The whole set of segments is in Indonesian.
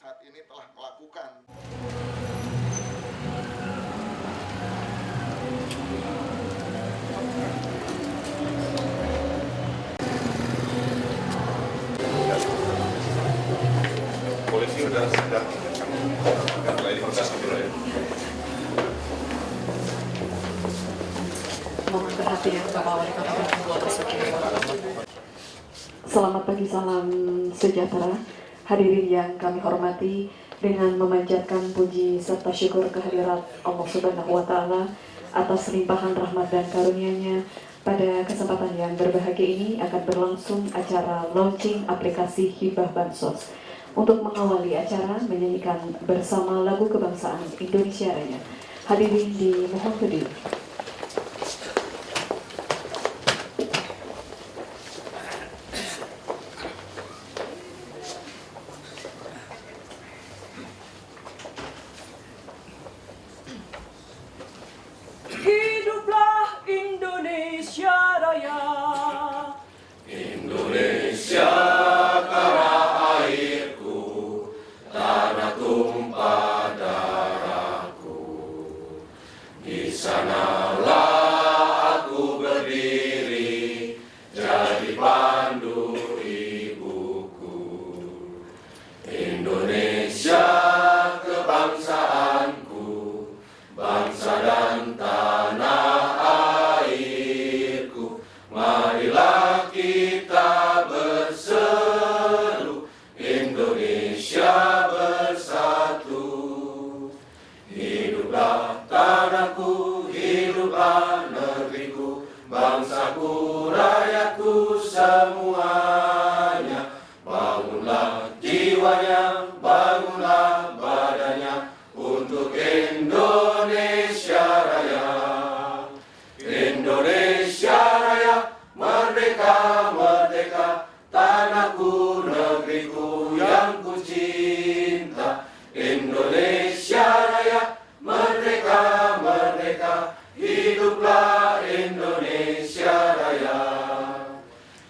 saat ini telah melakukan. Polisi sudah sedang mulai diproses dulu ya. Mohon perhatian Bapak Wali Kota Bandung Bapak Basuki. Selamat pagi, salam sejahtera. Hadirin yang kami hormati, dengan memanjatkan puji serta syukur kehadirat Allah Subhanahu wa Ta'ala atas limpahan rahmat dan karunia-Nya, pada kesempatan yang berbahagia ini akan berlangsung acara launching aplikasi Hibah Bansos. Untuk mengawali acara, menyanyikan bersama lagu kebangsaan Indonesia Raya. Hadirin dimohon berdiri. Hiduplah Indonesia Raya. Indonesia tanah airku, tanah tumpah darahku. Di sanalah aku berdiri, jadi pandu ibuku. Indonesia kebangsaanku, bangsa dan tanah airku. Marilah kita berseru, Indonesia bersatu. Hiduplah tanahku, hiduplah negeriku, bangsaku, rakyatku semuanya. Bangunlah jiwanya, bangunlah badannya, untuk Indonesia Raya. Indonesia Raya, merdeka, merdeka, tanahku, negeriku yang ku cinta. Indonesia Raya, merdeka, merdeka, hiduplah Indonesia Raya.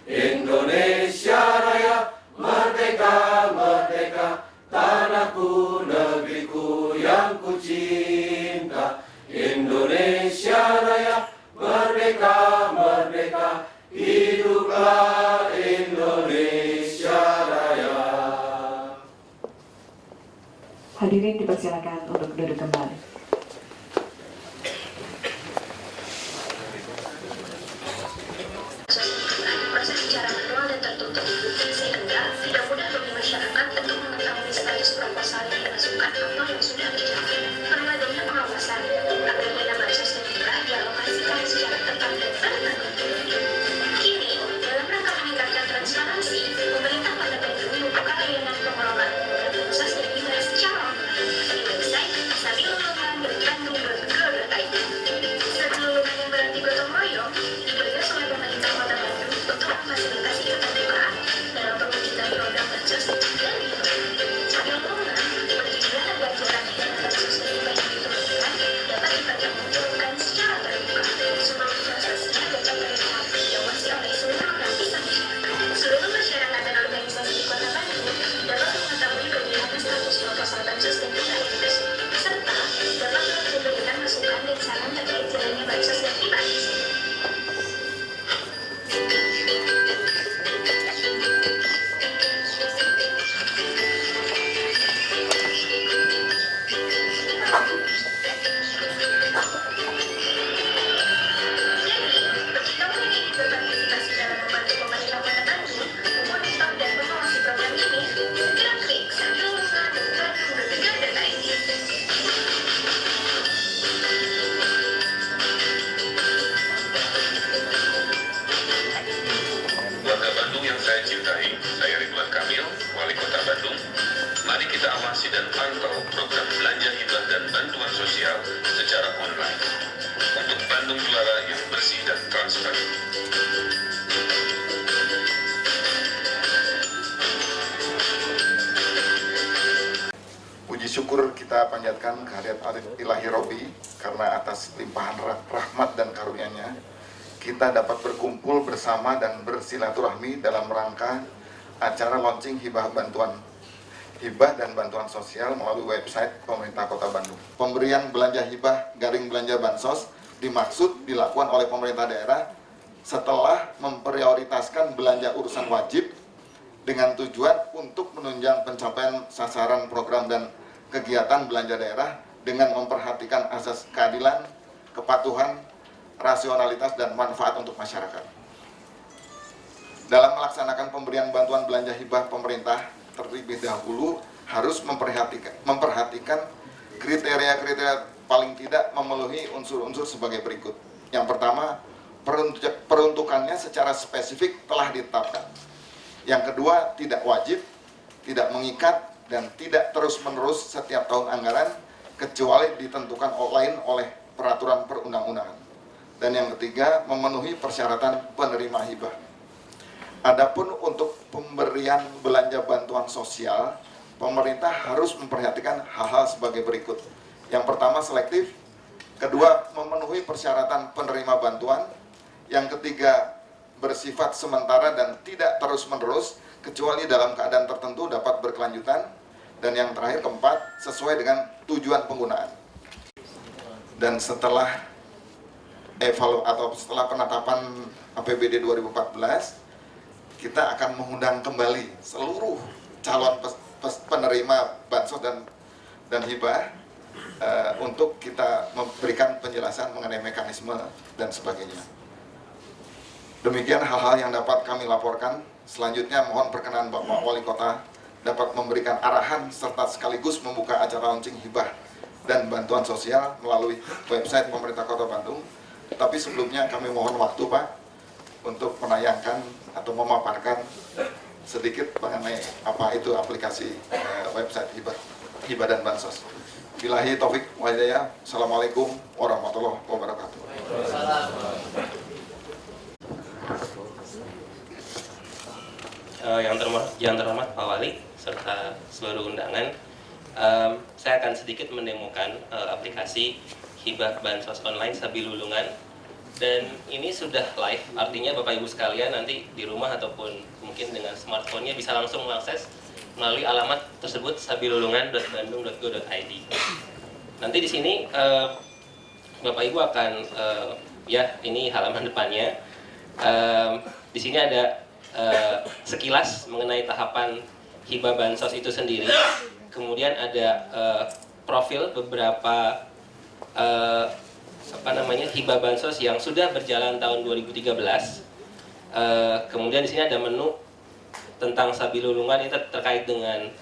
Indonesia Raya, merdeka, merdeka, tanahku, negeriku yang ku cinta. Indonesia Raya, merdeka, merdeka, hiduplah Indonesia Raya. Hadirin dipersilakan untuk duduk kembali. Proses secara manual dan tertutup, sehingga tidak mudah bagi masyarakat untuk mengetahui status proposal yang dimasukkan atau yang sudah berjalan. Perlu adanya pengawasan agar dana bansos dan hibah dialokasikan secara tepat dan bertanggung. Kini, dalam rangka meningkatkan transparansi, pemerintah Kota Bandung membuka layanan pengelolaan program bansos dan hibah secara online di website sabilulungan.bandung.go.id. Sebelumnya yang berarti gotong royong digagas oleh pemerintah Kota Bandung untuk memfasilitasi keterbukaan dalam perwujudan program bansos dan hibah. Sabilulungan bertujuan agar jalannya dana bansos dan hibah yang diturunkan dapat dipertanggungjawabkan secara terbuka. Seluruh prosesnya dapat terlihat diawasi oleh seluruh lapisan masyarakat. Seluruh masyarakat dan organisasi di Kota Bandung dapat mengetahui bagaimana status proposal bansos dan hibah yang masuk, serta dapat memberikan masukan dan saran terkait jalannya bansos dan hibah. Warga Bandung yang saya cintai, saya Ridwan Kamil, Wali Kota Bandung. Mari kita awasi dan pantau program belanja hibah dan bantuan sosial secara online. Untuk Bandung juara yang bersih dan transparan. Puji syukur kita panjatkan kehadirat Ilahi Robbi, karena atas limpahan rahmat dan karunia-Nya kita dapat berkumpul bersama dan bersilaturahmi dalam rangka acara launching hibah bantuan hibah dan bantuan sosial melalui website pemerintah Kota Bandung. Pemberian belanja hibah garing belanja bansos dimaksud dilakukan oleh pemerintah daerah setelah memprioritaskan belanja urusan wajib dengan tujuan untuk menunjang pencapaian sasaran program dan kegiatan belanja daerah dengan memperhatikan asas keadilan, kepatuhan, rasionalitas, dan manfaat untuk masyarakat. Dalam melaksanakan pemberian bantuan belanja hibah pemerintah, terlebih dahulu harus memperhatikan kriteria-kriteria paling tidak memenuhi unsur-unsur sebagai berikut. Yang pertama, peruntukannya secara spesifik telah ditetapkan. Yang kedua, tidak wajib, tidak mengikat, dan tidak terus-menerus setiap tahun anggaran, kecuali ditentukan oleh peraturan perundang-undangan. Dan yang ketiga, memenuhi persyaratan penerima hibah. Adapun untuk pemberian belanja bantuan sosial, pemerintah harus memperhatikan hal-hal sebagai berikut. Yang pertama, selektif. Kedua, memenuhi persyaratan penerima bantuan. Yang ketiga, bersifat sementara dan tidak terus-menerus, kecuali dalam keadaan tertentu dapat berkelanjutan. Dan yang terakhir, keempat, sesuai dengan tujuan penggunaan. Dan setelah setelah penetapan APBD 2014, kita akan mengundang kembali seluruh calon penerima bansos dan hibah untuk kita memberikan penjelasan mengenai mekanisme dan sebagainya. Demikian hal-hal yang dapat kami laporkan. Selanjutnya mohon perkenan Bapak Wali Kota dapat memberikan arahan serta sekaligus membuka acara launching hibah dan bantuan sosial melalui website pemerintah Kota Bandung. Tapi sebelumnya kami mohon waktu Pak untuk menayangkan atau memaparkan sedikit mengenai apa itu aplikasi website hibah dan bansos. Billahi taufik wal hidayah. Assalamualaikum warahmatullahi wabarakatuh. Yang terhormat Pak Wali serta seluruh undangan, saya akan sedikit mendemokan aplikasi hibah bansos online Sabilulungan, dan ini sudah live, artinya Bapak Ibu sekalian nanti di rumah ataupun mungkin dengan smartphone-nya bisa langsung mengakses melalui alamat tersebut sabilulungan.bandung.go.id. Nanti di sini Bapak Ibu akan ini halaman depannya. Di sini ada sekilas mengenai tahapan hibah bansos itu sendiri. Kemudian ada profil beberapa hibah bansos yang sudah berjalan tahun 2013. Kemudian di sini ada menu tentang Sabilulungan, itu terkait dengan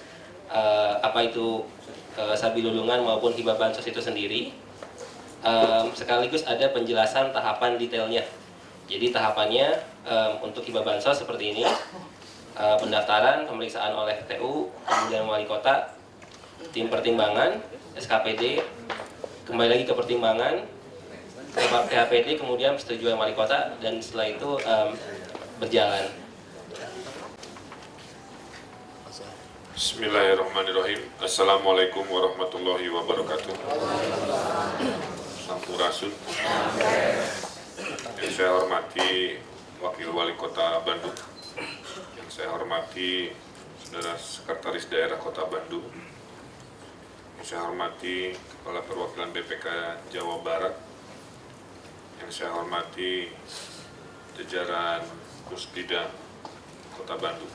apa itu Sabilulungan maupun hibah bansos itu sendiri. Sekaligus ada penjelasan tahapan detailnya. Jadi tahapannya untuk hibah bansos seperti ini: pendaftaran, pemeriksaan oleh TU, kemudian wali kota, tim pertimbangan, SKPD, kembali lagi ke pertimbangan, ke PHPD, kemudian persetujuan wali kota, dan setelah itu berjalan. Bismillahirrahmanirrahim. Assalamualaikum warahmatullahi wabarakatuh. Sampurasun. Yang saya hormati Wakil Wali Kota Bandung, yang saya hormati Saudara Sekretaris Daerah Kota Bandung, yang saya hormati Kepala Perwakilan BPK Jawa Barat, yang saya hormati jajaran Puspida Kota Bandung,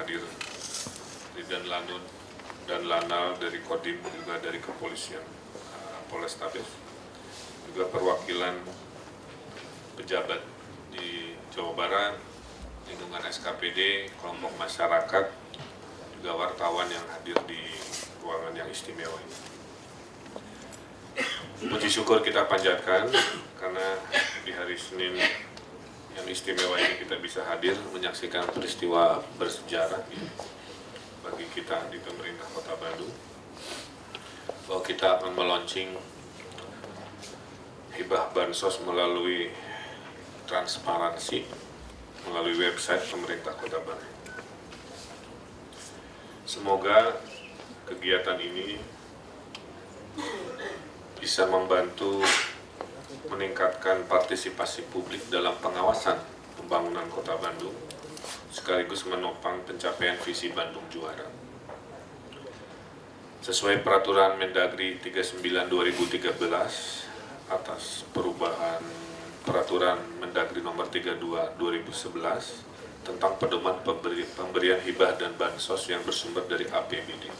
hadir dan Lanun dan Lanal dari Kodim, juga dari Kepolisian Polrestabes, juga perwakilan pejabat di Jawa Barat, lingkungan SKPD, kelompok masyarakat, juga wartawan yang hadir di ruangan yang istimewa ini. Puji syukur kita panjatkan karena di hari Senin yang istimewa ini kita bisa hadir menyaksikan peristiwa bersejarah bagi kita di pemerintah Kota Bandung, bahwa kita akan meluncing hibah bansos melalui transparansi melalui website pemerintah Kota Bandung. Semoga kegiatan ini bisa membantu meningkatkan partisipasi publik dalam pengawasan pembangunan Kota Bandung, sekaligus menopang pencapaian visi Bandung Juara. Sesuai peraturan Mendagri 39/2013 atas perubahan peraturan Mendagri nomor 32/2011 tentang pedoman pemberian hibah dan bansos yang bersumber dari APBD.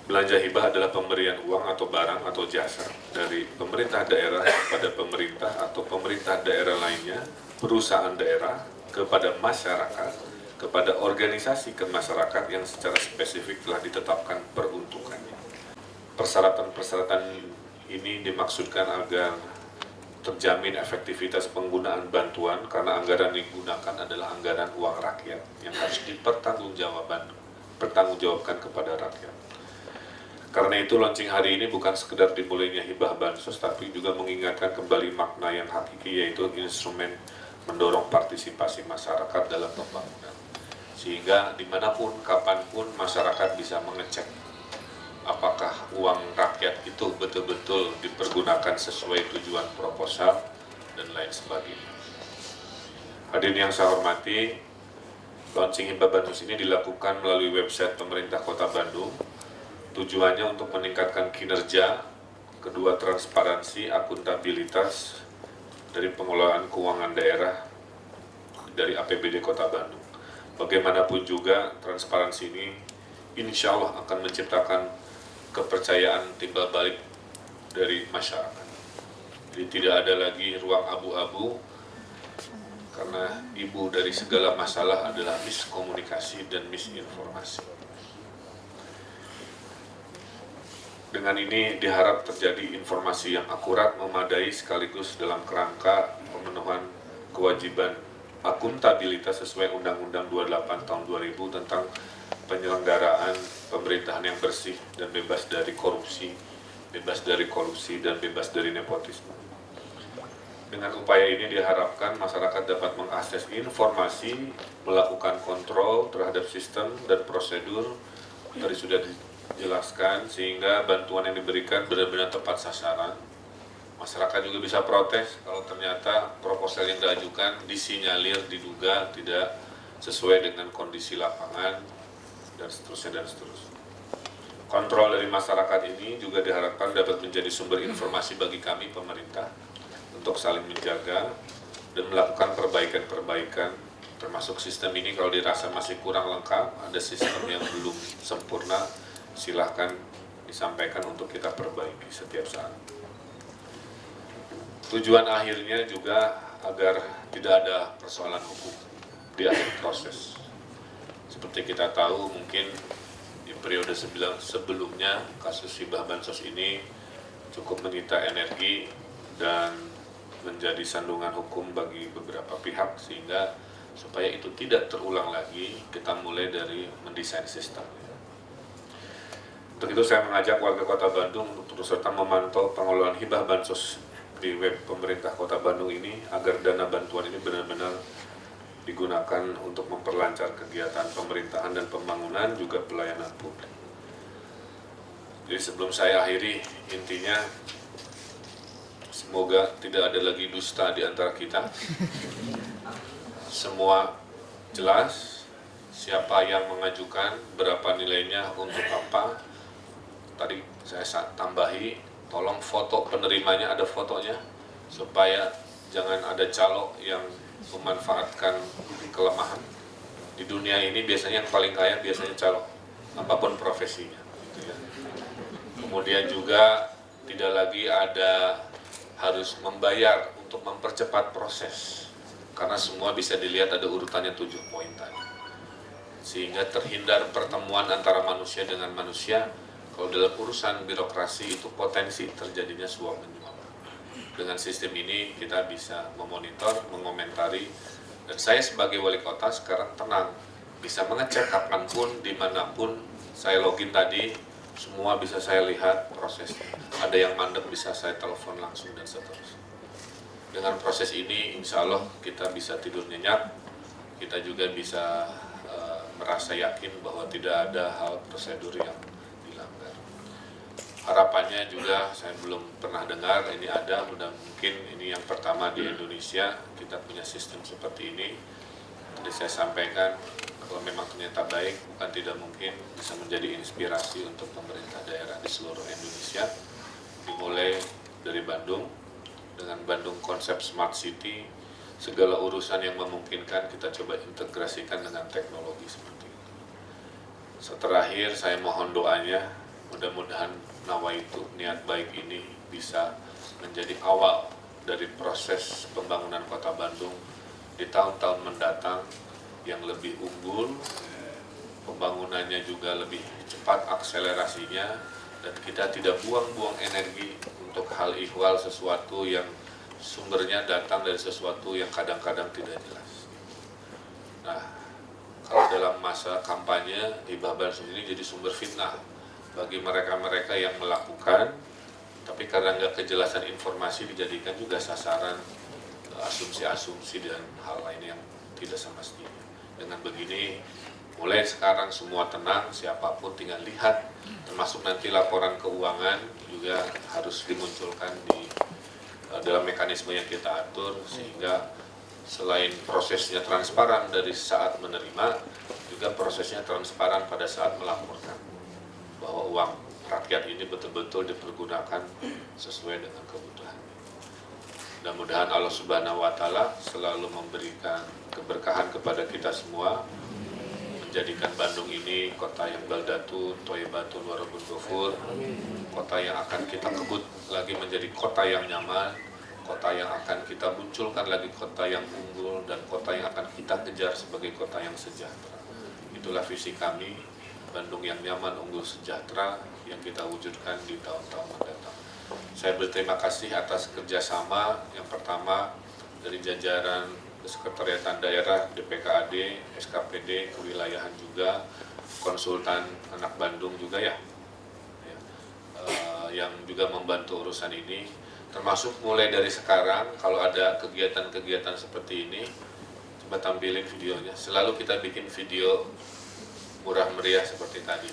Belanja hibah adalah pemberian uang atau barang atau jasa dari pemerintah daerah kepada pemerintah atau pemerintah daerah lainnya, perusahaan daerah, kepada masyarakat, kepada organisasi kemasyarakat yang secara spesifik telah ditetapkan peruntukannya. Persyaratan-persyaratan ini dimaksudkan agar terjamin efektivitas penggunaan bantuan karena anggaran yang digunakan adalah anggaran uang rakyat yang harus dipertanggungjawabkan kepada rakyat. Karena itu launching hari ini bukan sekedar dimulainya hibah bansos, tapi juga mengingatkan kembali makna yang hakiki, yaitu instrumen mendorong partisipasi masyarakat dalam pembangunan. Sehingga dimanapun, kapanpun masyarakat bisa mengecek apakah uang rakyat itu betul-betul dipergunakan sesuai tujuan proposal dan lain sebagainya. Hadirin yang saya hormati, launching hibah bansos ini dilakukan melalui website pemerintah Kota Bandung. Tujuannya untuk meningkatkan kinerja, kedua transparansi, akuntabilitas dari pengelolaan keuangan daerah dari APBD Kota Bandung. Bagaimanapun juga transparansi ini insya Allah akan menciptakan kepercayaan timbal balik dari masyarakat. Jadi tidak ada lagi ruang abu-abu, karena ibu dari segala masalah adalah miskomunikasi dan misinformasi. Dengan ini diharap terjadi informasi yang akurat, memadai, sekaligus dalam kerangka pemenuhan kewajiban akuntabilitas sesuai Undang-Undang 28 tahun 2000 tentang penyelenggaraan pemerintahan yang bersih dan bebas dari korupsi, dan bebas dari nepotisme. Dengan upaya ini diharapkan masyarakat dapat mengakses informasi, melakukan kontrol terhadap sistem dan prosedur tadi sudah dijelaskan, sehingga bantuan yang diberikan benar-benar tepat sasaran. Masyarakat juga bisa protes kalau ternyata proposal yang diajukan disinyalir, diduga tidak sesuai dengan kondisi lapangan, dan seterusnya. Kontrol dari masyarakat ini juga diharapkan dapat menjadi sumber informasi bagi kami pemerintah untuk saling menjaga dan melakukan perbaikan-perbaikan, termasuk sistem ini kalau dirasa masih kurang lengkap, ada sistem yang belum sempurna, silahkan disampaikan untuk kita perbaiki setiap saat. Tujuan akhirnya juga agar tidak ada persoalan hukum di akhir proses. Seperti kita tahu, mungkin di periode sebelumnya kasus hibah bansos ini cukup menyita energi dan menjadi sandungan hukum bagi beberapa pihak, sehingga supaya itu tidak terulang lagi, kita mulai dari mendesain sistem. Untuk itu saya mengajak warga Kota Bandung untuk terus serta memantau pengelolaan hibah bansos di web pemerintah Kota Bandung ini, agar dana bantuan ini benar-benar digunakan untuk memperlancar kegiatan pemerintahan dan pembangunan, juga pelayanan publik. Jadi sebelum saya akhiri, intinya semoga tidak ada lagi dusta di antara kita. Semua jelas, siapa yang mengajukan, berapa nilainya, untuk apa. Tadi saya tambahi, tolong foto penerimanya, ada fotonya, supaya jangan ada calo yang memanfaatkan kelemahan. Di dunia ini biasanya yang paling kaya biasanya calo, apapun profesinya. Gitu ya. Kemudian juga tidak lagi ada harus membayar untuk mempercepat proses, karena semua bisa dilihat ada urutannya 7 poin tadi. Sehingga terhindar pertemuan antara manusia dengan manusia. Kalau dalam urusan birokrasi itu potensi terjadinya suap menyuap. Dengan sistem ini kita bisa memonitor, mengomentari, dan saya sebagai wali kota sekarang tenang, bisa mengecek kapanpun, dimanapun saya login tadi, semua bisa saya lihat prosesnya. Ada yang mandek bisa saya telepon langsung dan seterusnya. Dengan proses ini insya Allah kita bisa tidur nyenyak, kita juga bisa merasa yakin bahwa tidak ada hal prosedur yang dilanggar. Harapannya juga saya belum pernah dengar ini ada, mudah mungkin ini yang pertama di Indonesia kita punya sistem seperti ini. Tadi saya sampaikan kalau memang ternyata baik, bukan tidak mungkin bisa menjadi inspirasi untuk pemerintah daerah di seluruh Indonesia, dimulai dari Bandung, dengan Bandung konsep Smart City, segala urusan yang memungkinkan kita coba integrasikan dengan teknologi seperti itu. Terakhir saya mohon doanya, mudah-mudahan nawaitu, niat baik ini bisa menjadi awal dari proses pembangunan Kota Bandung di tahun-tahun mendatang yang lebih unggul, pembangunannya juga lebih cepat akselerasinya, dan kita tidak buang-buang energi untuk hal ihwal sesuatu yang sumbernya datang dari sesuatu yang kadang-kadang tidak jelas. Nah, kalau dalam masa kampanye, hibah bansos ini jadi sumber fitnah bagi mereka-mereka yang melakukan, tapi karena nggak kejelasan informasi dijadikan juga sasaran asumsi-asumsi dan hal lain yang tidak semestinya. Dengan begini, mulai sekarang semua tenang, siapapun tinggal lihat, termasuk nanti laporan keuangan juga harus dimunculkan di dalam mekanisme yang kita atur, sehingga selain prosesnya transparan dari saat menerima, juga prosesnya transparan pada saat melaporkan, bahwa uang rakyat ini betul-betul dipergunakan sesuai dengan kebutuhan. Mudah-mudahan Allah Subhanahu wa Ta'ala selalu memberikan keberkahan kepada kita semua, menjadikan Bandung ini kota yang baldatun, thayyibatun wa rabbun ghafur, kota yang akan kita kebut lagi menjadi kota yang nyaman, kota yang akan kita munculkan lagi kota yang unggul, dan kota yang akan kita kejar sebagai kota yang sejahtera. Itulah visi kami, Bandung yang nyaman, unggul, sejahtera, yang kita wujudkan di tahun-tahun mendatang. Saya berterima kasih atas kerjasama yang pertama dari jajaran Sekretariatan Daerah, DPKAD, SKPD, kewilayahan juga, konsultan anak Bandung juga ya, yang juga membantu urusan ini. Termasuk mulai dari sekarang, kalau ada kegiatan-kegiatan seperti ini, coba tampilin videonya. Selalu kita bikin video murah meriah seperti tadi,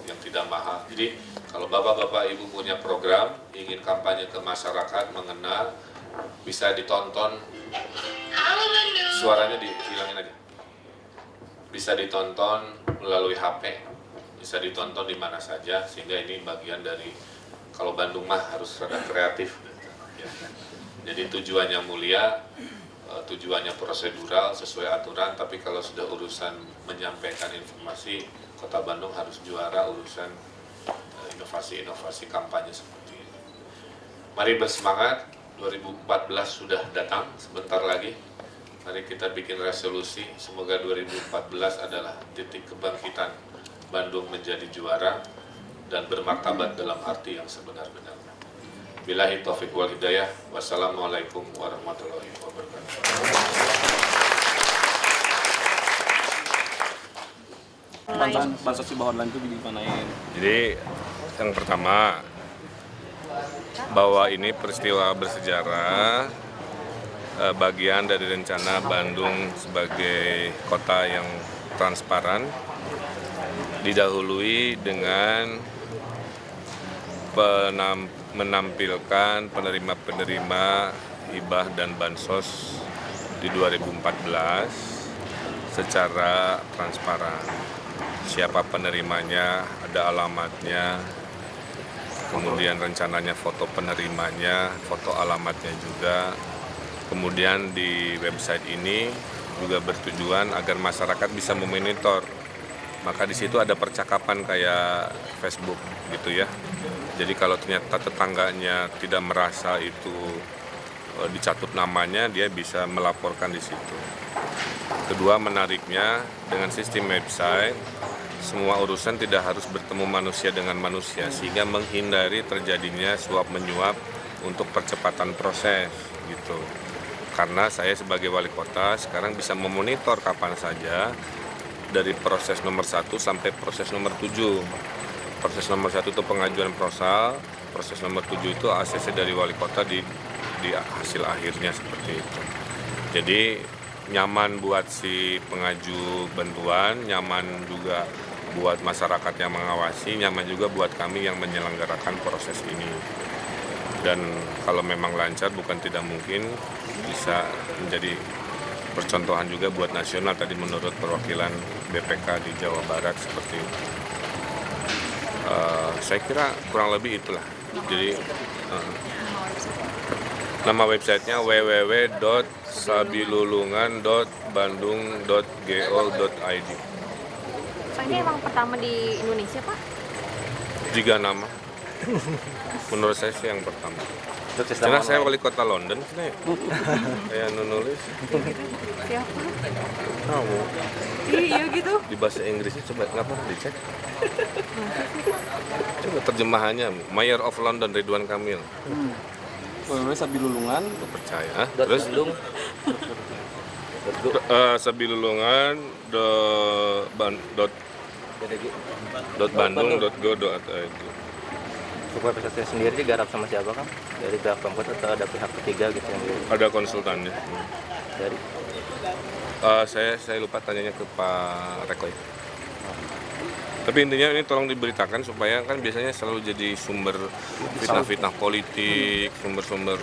yang tidak mahal. Jadi kalau bapak-bapak ibu punya program, ingin kampanye ke masyarakat, mengenal, bisa ditonton, suaranya dihilangin aja, bisa ditonton melalui HP, bisa ditonton di mana saja, sehingga ini bagian dari, kalau Bandung mah harus rada kreatif, jadi tujuannya mulia, tujuannya prosedural sesuai aturan, tapi kalau sudah urusan menyampaikan informasi, Kota Bandung harus juara urusan inovasi-inovasi kampanye seperti ini. Mari bersemangat, 2014 sudah datang sebentar lagi. Mari kita bikin resolusi, semoga 2014 adalah titik kebangkitan Bandung menjadi juara dan bermartabat dalam arti yang sebenar-benarnya. Billahi taufiq wal hidayah. Wassalamualaikum warahmatullahi wabarakatuh. Bansos hibah online itu digimanain? Jadi yang pertama, bahwa ini peristiwa bersejarah, bagian dari rencana Bandung sebagai kota yang transparan, didahului dengan menampilkan penerima-penerima hibah dan bansos di 2014 secara transparan. Siapa penerimanya, ada alamatnya, kemudian rencananya foto penerimanya, foto alamatnya juga. Kemudian di website ini juga bertujuan agar masyarakat bisa memonitor. Maka di situ ada percakapan kayak Facebook gitu ya. Jadi kalau ternyata tetangganya tidak merasa itu dicatut namanya, dia bisa melaporkan di situ. Kedua, menariknya dengan sistem website, semua urusan tidak harus bertemu manusia dengan manusia, sehingga menghindari terjadinya suap menyuap untuk percepatan proses gitu. Karena saya sebagai wali kota sekarang bisa memonitor kapan saja dari proses nomor 1 sampai proses nomor 7. Proses nomor 1 itu pengajuan proposal, proses nomor 7 itu ACC dari wali kota di hasil akhirnya seperti itu. Jadi nyaman buat si pengaju bantuan, nyaman juga buat masyarakat yang mengawasi, nyaman juga buat kami yang menyelenggarakan proses ini. Dan kalau memang lancar, bukan tidak mungkin bisa menjadi percontohan juga buat nasional tadi menurut perwakilan BPK di Jawa Barat seperti itu. Saya kira kurang lebih itulah. Jadi nama websitenya www.sabilulungan.bandung.go.id. Pak, ini emang pertama di Indonesia, Pak? 3 nama. Menurut saya sih yang pertama. Karena saya wali kota London, saya nulis. Siapa? Kamu Iya gitu. di bahasa Inggrisnya coba nggak pernah dicek. Coba terjemahannya Mayor of London Ridwan Kamil. Sabilulungan. Percaya. Terus sabilulungan .bandung.go.id. Untuk website sendiri digarap sama siapa, Kang? Dari pihak Pemkot atau ada pihak ketiga gitu yang Ada konsultannya. dari? Saya lupa tanyanya ke Pak Reko ya. Tapi intinya ini tolong diberitakan supaya kan biasanya selalu jadi sumber fitnah-fitnah politik, sumber-sumber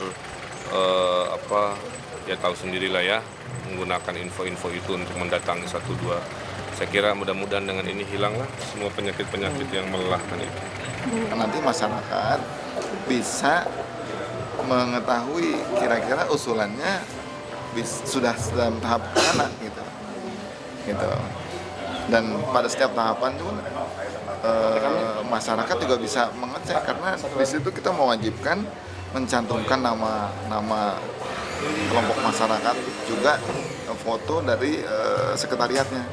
ya tahu sendirilah ya, menggunakan info-info itu untuk mendatangi 1-2. Saya kira mudah-mudahan dengan ini hilanglah semua penyakit-penyakit yang melelahkan itu. Nanti masyarakat bisa mengetahui kira-kira usulannya sudah dalam tahap mana gitu. Dan pada setiap tahapan pun masyarakat juga bisa mengecek, karena di situ kita mewajibkan mencantumkan nama kelompok masyarakat, juga foto dari sekretariatnya,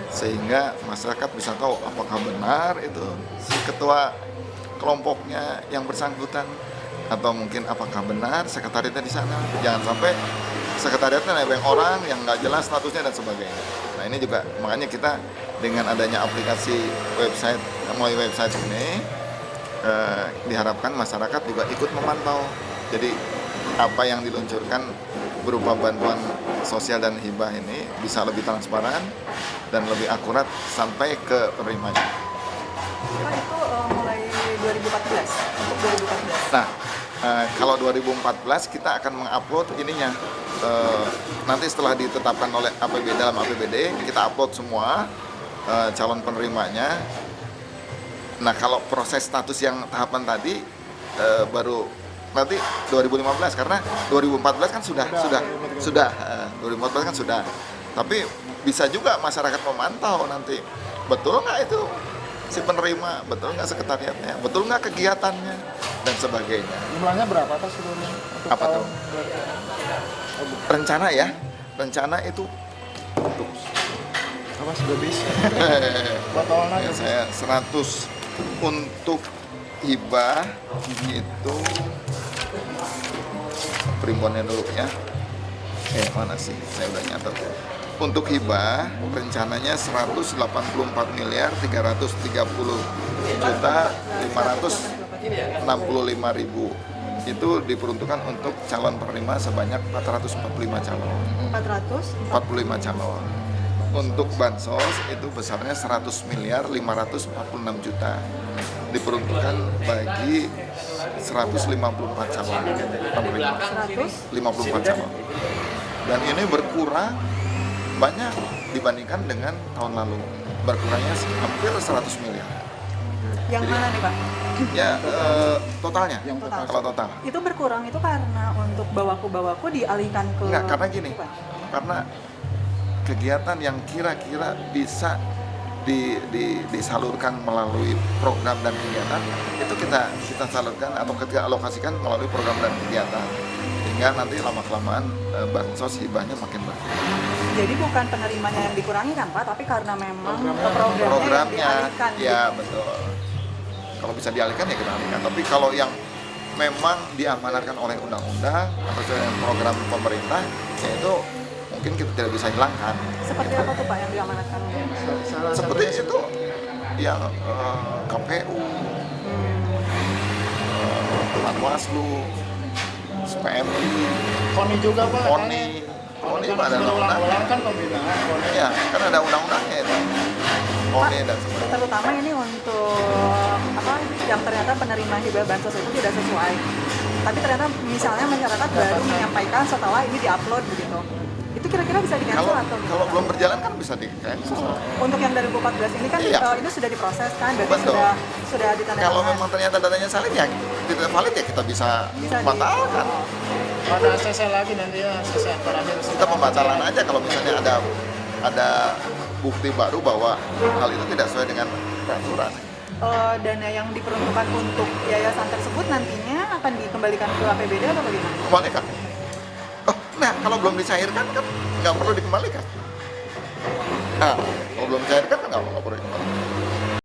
sehingga masyarakat bisa tahu apakah benar itu si ketua kelompoknya yang bersangkutan, atau mungkin apakah benar sekretariatnya di sana. Jangan sampai sekretariatnya nebeng orang yang nggak jelas statusnya dan sebagainya. Nah ini juga makanya kita dengan adanya aplikasi melalui website ini diharapkan masyarakat juga ikut memantau. Jadi apa yang diluncurkan berupa bantuan sosial dan hibah ini bisa lebih transparan dan lebih akurat sampai ke penerimanya. Pak, itu mulai 2014 untuk 2014. Nah, kalau 2014 kita akan mengupload ininya. Nanti setelah ditetapkan oleh APBD dalam APBD, kita upload semua calon penerimanya. Nah, kalau proses status yang tahapan tadi baru nanti 2015, karena 2014 kan sudah 2014 kan sudah. Tapi bisa juga masyarakat memantau nanti betul nggak itu si penerima, betul nggak sekretariatnya, betul nggak kegiatannya dan sebagainya. Jumlahnya berapa Pak seluruhnya? Apa tuh? Rencana ya, rencana itu untuk Apa sudah bisa? Batalan ya, saya 100 untuk hibah itu perimponnya dulu ya. Mana sih? Saya udah nyatet. Untuk hibah rencananya 180.330.565.000 itu diperuntukkan untuk calon penerima sebanyak 445 calon. 445 calon. Untuk bansos itu besarnya 100.546.000.000 diperuntukkan bagi 154 calon penerima. 154 calon. Dan ini berkurang banyak dibandingkan dengan tahun lalu, berkurangnya hampir 100 miliar. Yang mana nih Pak? Ya totalnya, kalau total. Itu berkurang itu karena untuk bawaku dialihkan ke... Enggak, karena gini, karena kegiatan yang kira-kira bisa disalurkan melalui program dan kegiatan itu kita salurkan atau kita alokasikan melalui program dan kegiatan, hingga nanti lama-kelamaan bansos hibahnya makin berkurang. Jadi bukan penerimanya yang dikurangi kan Pak, tapi karena memang programnya dialihkan. Ya betul. Kalau bisa dialihkan ya kita alihkan. Tapi kalau yang memang diamanatkan oleh undang-undang atau dengan program pemerintah, ya itu mungkin kita tidak bisa hilangkan. Seperti apa tuh Pak yang diamanatkan? Seperti itu yang KPU, Panwaslu, PMI, KONI juga Pak. KONI Pak, ada undang-undang kan pembinaan KONI. Ya, kan ada undang-undangnya itu. KONI dan sebagainya. Terutama ini untuk apa yang ternyata penerima hibah bansos itu tidak sesuai. Tapi ternyata misalnya masyarakat baru menyampaikan setelah ini diupload begitu. Itu kira-kira bisa di-cancel atau kalau belum berjalan kan bisa di-cancel. Untuk yang 2014 ini kan Iya. itu sudah diproses kan, berarti Betul. sudah ditandatangani. Kalau memang ternyata datanya salin ya tidak valid ya kita bisa batalkan. Ada ACC lagi nanti ya, ACC terakhir. Kita pembatalan aja kalau misalnya ada bukti baru bahwa hal itu tidak sesuai dengan peraturan. Dana yang diperuntukkan untuk yayasan tersebut nantinya akan dikembalikan ke APBD atau bagaimana? Kembalikan. Oh, nah kalau belum dicairkan kan nggak perlu dikembalikan. Nah, kalau belum dicairkan kan nggak perlu dikembalikan.